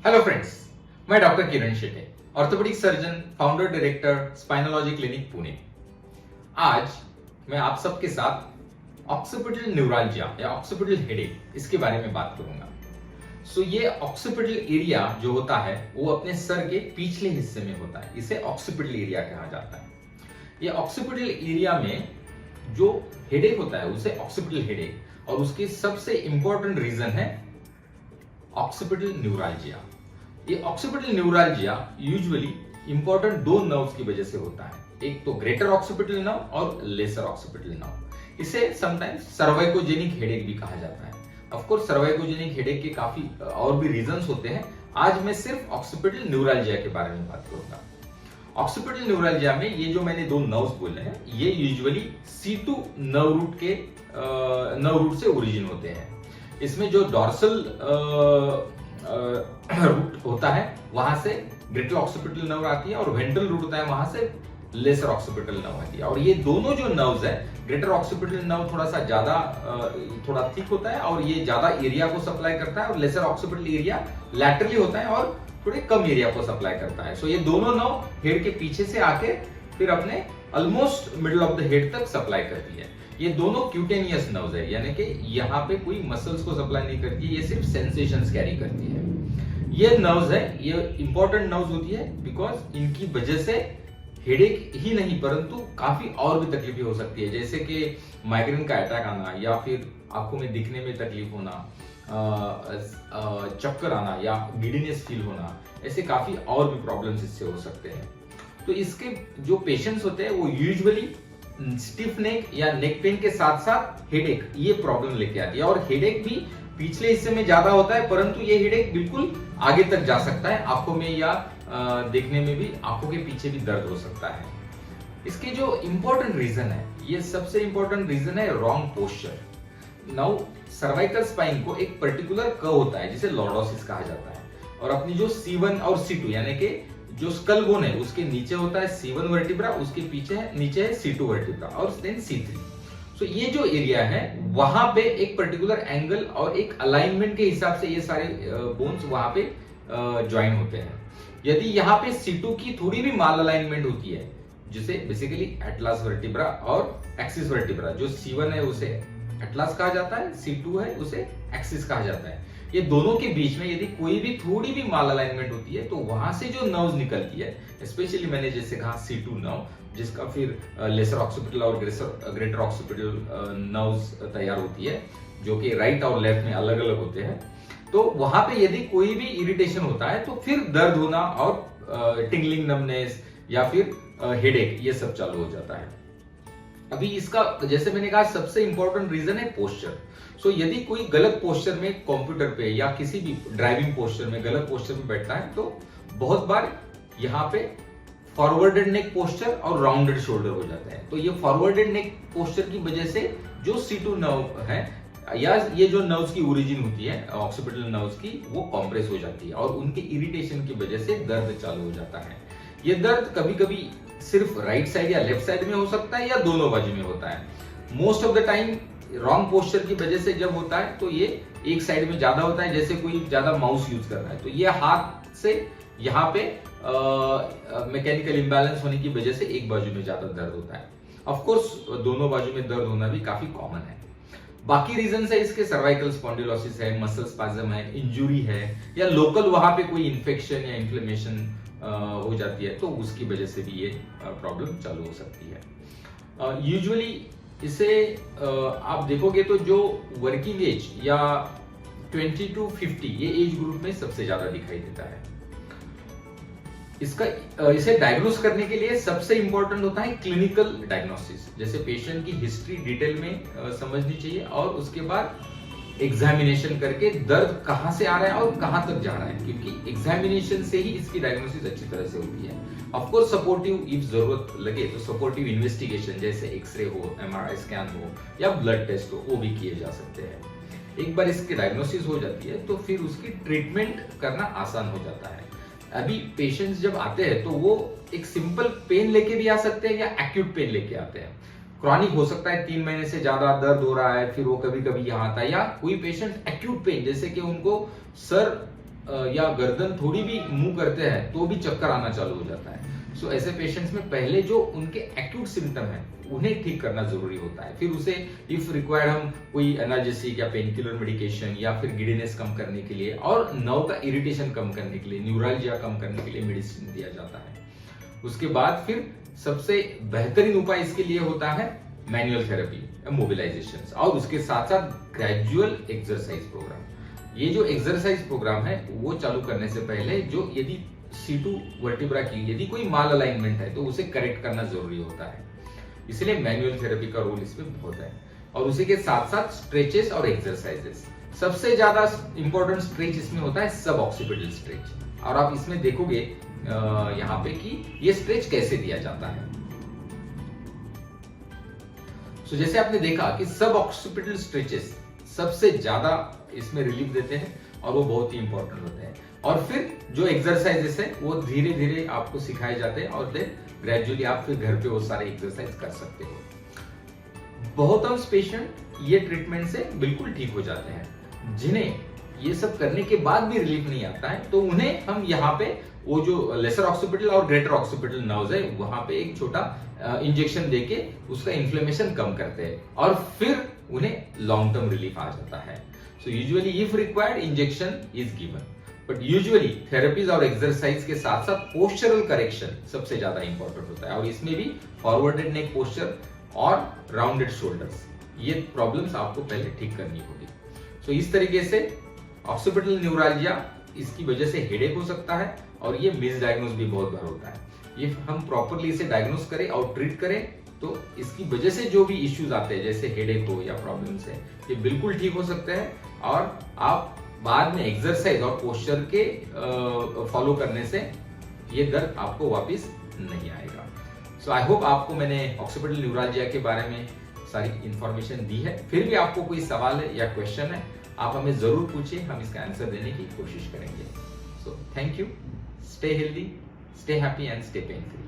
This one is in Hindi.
हेलो फ्रेंड्स, मैं doctor Kiran Shete, orthopaedic surgeon, founder director spinology clinic Pune. आज मैं आप सबके साथ ऑक्सीपिटल न्यूरalgia या ऑक्सीपिटल हेडेक इसके बारे में बात करूंगा। ये ऑक्सीपिटल एरिया जो होता है वो अपने सर के पिछले हिस्से में होता है, इसे ऑक्सीपिटल एरिया कहा जाता है। ये ऑक्सीपिटल एरिया में जो हेडेक होता है उसे ऑक्सीपिटल हेडेक, और उसके सबसे इंपॉर्टेंट रीजन है ऑक्सीपिटल न्यूरalgia। ये ऑक्सीपिटल न्यूरalgia यूजुअली इंपॉर्टेंट दो नर्व्स की वजह से होता है, एक तो ग्रेटर ऑक्सीपिटल नर्व और लेसर ऑक्सीपिटल नर्व। इसे समटाइम्स सर्वाइकोजेनिक हेडेक भी कहा जाता है। ऑफ कोर्स सर्वाइकोजेनिक हेडेक के काफी और भी रीजंस होते हैं। आज मैं सिर्फ ऑक्सीपिटल न्यूरalgia के बारे में बात करूंगा। ऑक्सीपिटल न्यूरalgia में ये जो मैंने दो नर्व्स बोले हैं, ये यूजुअली C2 नर्व रूट से ओरिजिन होते हैं। इसमें जो डॉर्सल रूट होता है वहां से ग्रेटर ऑक्सीपिटल नर्व आती है, और वेंट्रल रूट होता है वहां से लेसर ऑक्सीपिटल नर्व आती है। और ये दोनों जो नर्व्स है, ग्रेटर ऑक्सीपिटल नर्व थोड़ा सा ज्यादा थोड़ा थिक होता है और ये ज्यादा एरिया को सप्लाई करता है, और लेसर ऑक्सीपिटल एरिया लैटरली होता है और थोड़े कम एरिया को सप्लाई करता है। ये दोनों नर्व हेड के पीछे से आके फिर अपने almost middle of the head तक सप्लाई करती है। ये दोनों क्यूटेनियस नर्व्स है, यानी कि यहाँ पे कोई मसल्स को सप्लाई नहीं करती है, ये सिर्फ सेंसेशंस कैरी करती है। ये नर्व्स है, ये इंपॉर्टेंट नर्व्स होती है बिकॉज इनकी वजह से हेडेक ही नहीं परंतु काफी और भी तकलीफें हो सकती है, जैसे कि माइग्रेन का अटैक आना, या फिर आंखों में दिखने में तकलीफ होना, चक्कर आना या गिडीनेस फील होना, ऐसे काफी और भी प्रॉब्लम्स इससे हो सकते हैं। तो इसके जो पेशेंट्स होते हैं वो यूजुअली स्टिफ नेक या नेक पेन के साथ साथ हेडेक ये प्रॉब्लम लेके आती है। और हेडेक भी पिछले हिस्से में ज्यादा होता है, परंतु ये हेडेक बिल्कुल आगे तक जा सकता है, आंखों में या देखने में भी, आंखों के पीछे भी दर्द हो सकता है। इसके जो इंपॉर्टेंट रीजन है, ये सबसे इंपॉर्टेंट रीजन है wrong posture. Now cervical spine को एक पर्टिकुलर कर्व होता है जिसे लॉर्डोसिस कहा जाता है, और अपनी जो C1 और C2 यानी कि जो स्कल बोन है उसके नीचे होता है C1 वर्टिब्रा, उसके पीछे है नीचे है C2 वर्टिब्रा और देन C3। ये जो एरिया है वहां पे एक पर्टिकुलर एंगल और एक अलाइनमेंट के हिसाब से ये सारे बोन्स वहां पे ज्वाइन होते हैं। यदि यहाँ पे C2 की थोड़ी भी माल अलाइनमेंट होती है, जिसे बेसिकली एटलास वर्टिब्रा और एक्सिस वर्टिब्रा, जो C1 है उसे एटलास कहा जाता है, C2 है उसे एक्सिस कहा जाता है। ये दोनों के बीच में यदि कोई भी थोड़ी भी माल अलाइनमेंट होती है तो वहां से जो नर्व्स निकलती है, स्पेशली मैंने जैसे कहा C2 नर्व, जिसका फिर लेसर ऑक्सीपिटल और ग्रेटर ऑक्सीपिटल नर्व्स तैयार होती है, जो कि राइट और लेफ्ट में अलग अलग होते हैं। तो वहां पे यदि कोई भी इरिटेशन होता है तो फिर दर्द होना और टिंगलिंग नमनेस या फिर हेडेक ये सब चालू हो जाता है। अभी इसका जैसे मैंने कहा सबसे इंपॉर्टेंट रीजन है पोस्चर। यदि कोई गलत पोस्चर में कंप्यूटर पे या किसी भी ड्राइविंग पोस्चर में गलत पोस्चर में बैठता है तो बहुत बार यहाँ पे फॉरवर्डेड नेक पोस्चर और राउंडेड शोल्डर हो जाता है। तो ये फॉरवर्डेड नेक पोस्चर की वजह से जो C2 नर्व है या ये जो नर्व्स की ओरिजिन होती है ऑक्सीपिटल नर्व्स की, वो कॉम्प्रेस हो जाती है और उनके इरिटेशन की वजह से दर्द चालू हो जाता है। ये दर्द कभी कभी सिर्फ राइट साइड या लेफ्ट साइड में हो सकता है या दोनों बाजू में होता है। Most of the time wrong posture की वजह से जब होता है तो ये एक साइड में ज्यादा होता है, जैसे कोई ज्यादा माउस यूज कर रहा है तो ये हाथ से यहाँ पे मैकेनिकल इम्बैलेंस होने की वजह से एक बाजू में ज्यादा दर्द होता है। ऑफ कोर्स दोनों बाजू में दर्द होना भी काफी कॉमन है। बाकी रीजन है इसके सर्वाइकल स्पॉन्डिलोसिस है, मसल स्पाज्म है, इंजुरी है, या लोकल वहां पे कोई इन्फेक्शन या इन्फ्लेमेशन हो जाती है तो उसकी वजह से भी ये प्रॉब्लम चालू हो सकती है। यूजुअली इसे आप देखोगे तो जो वर्किंग एज या 20 to 50 ये एज ग्रुप में सबसे ज्यादा दिखाई देता है। इसे डायग्नोस करने के लिए सबसे इंपॉर्टेंट होता है क्लिनिकल डायग्नोसिस, जैसे पेशेंट की हिस्ट्री डिटेल में समझनी चाहिए और उसके बाद एग्जामिनेशन करके दर्द कहां से आ रहा है और कहां तक जा रहा है, क्योंकि एग्जामिनेशन से ही इसकी डायग्नोसिस अच्छी तरह से होती है। ऑफ कोर्स सपोर्टिव इफ जरूरत लगे तो सपोर्टिव इन्वेस्टिगेशन जैसे एक्सरे हो, MRI स्कैन हो या ब्लड टेस्ट हो वो भी किए जा सकते हैं। एक बार इसकी डायग्नोसिस हो जाती है तो फिर उसकी ट्रीटमेंट करना आसान हो जाता है। अभी पेशेंट्स जब आते हैं तो वो एक सिंपल पेन लेके भी आ सकते हैं या एक्यूट पेन लेके आते हैं। क्रॉनिक हो सकता है 3 महीने से ज्यादा दर्द हो रहा है, फिर वो कभी कभी यहाँ आता है, या कोई पेशेंट एक्यूट पेन जैसे कि उनको सर या गर्दन थोड़ी भी मूव करते हैं तो भी चक्कर आना चालू हो जाता है। सो ऐसे पेशेंट्स में पहले जो उनके एक्यूट सिम्टम है उन्हें ठीक करना जरूरी होता है, फिर उसे इफ रिक्वायर्ड हम कोई एनाल्जेसिक या पेनकिलर मेडिकेशन या फिर गिडीनेस कम करने के लिए और नर्व का इरिटेशन कम करने के लिए, न्यूरल्जिया कम करने के लिए मेडिसिन दिया जाता है। उसके बाद फिर सबसे बेहतरीन उपाय इसके लिए होता है मैनुअल थेरेपी, मोबिलाइजेशन, और उसके साथ साथ ग्रेजुअल एक्सरसाइज प्रोग्राम। ये जो एक्सरसाइज प्रोग्राम है वो चालू करने से पहले जो यदि C2 वर्टिब्रा की यदि कोई माल अलाइनमेंट है तो उसे करेक्ट करना जरूरी होता है, इसलिए मैनुअल थेरेपी का रोल इसमें बहुत है। और उसी के साथ साथ स्ट्रेचेस और एक्सरसाइजेस, सबसे ज्यादा इंपॉर्टेंट स्ट्रेच इसमें होता है सब ऑक्सीपिटल स्ट्रेच, और आप इसमें देखोगे यहाँ पे कि ये स्ट्रेच कैसे दिया जाता है। तो जैसे आपने देखा कि सब ऑक्सीपिटल स्ट्रेचेस सबसे ज्यादा इसमें रिलीफ देते हैं और वो बहुत ही इंपॉर्टेंट होते हैं। और फिर जो एक्सरसाइजेस है वो धीरे धीरे आपको सिखाए जाते हैं और देन ग्रेजुअली आप फिर घर पे वो सारे एक्सरसाइज कर सकते हो। बहुतांश पेशेंट ये ट्रीटमेंट से बिल्कुल ठीक हो जाते हैं। जिन्हें ये सब करने के बाद भी रिलीफ नहीं आता है तो उन्हें हम यहाँ पे वो जो लेसर ऑक्सीपिटल और ग्रेटर ऑक्सीपिटल नर्व्स है वहां पे एक छोटा इंजेक्शन देके उसका इन्फ्लेमेशन कम करते हैं और फिर उन्हें लॉन्ग टर्म रिलीफ आ जाता है। So usually if required injection is given, but usually therapies और एक्सरसाइज के साथ साथ पोस्चरल करेक्शन सबसे ज्यादा इंपॉर्टेंट होता है, और इसमें भी फॉरवर्डेड नेक पोस्चर और राउंडेड शोल्डर्स, ये प्रॉब्लम्स आपको पहले ठीक करनी होगी। सो इस तरीके से ऑक्सीपिटल न्यूरल्जिया इसकी वजह से हेडेक हो सकता है और ये मिसडायग्नोज भी बहुत बार होता है। ये हम प्रॉपरली इसे डायग्नोज करें और ट्रीट करें तो इसकी वजह से जो भी इश्यूज आते हैं जैसे हेडेक हो या प्रॉब्लम्स है ये बिल्कुल ठीक हो सकते हैं और आप बाद में एक्सरसाइज और पोस्चर के फॉलो करने से ये दर्द आपको वापस नहीं आएगा। सो आई होप आपको मैंने ऑक्सीपिटल न्यूरल्जिया के बारे में सारी इंफॉर्मेशन दी है। फिर भी आपको कोई सवाल है या क्वेश्चन है आप हमें जरूर पूछिए, हम इसका आंसर देने की कोशिश करेंगे। So thank you, stay healthy, stay happy and stay pain free.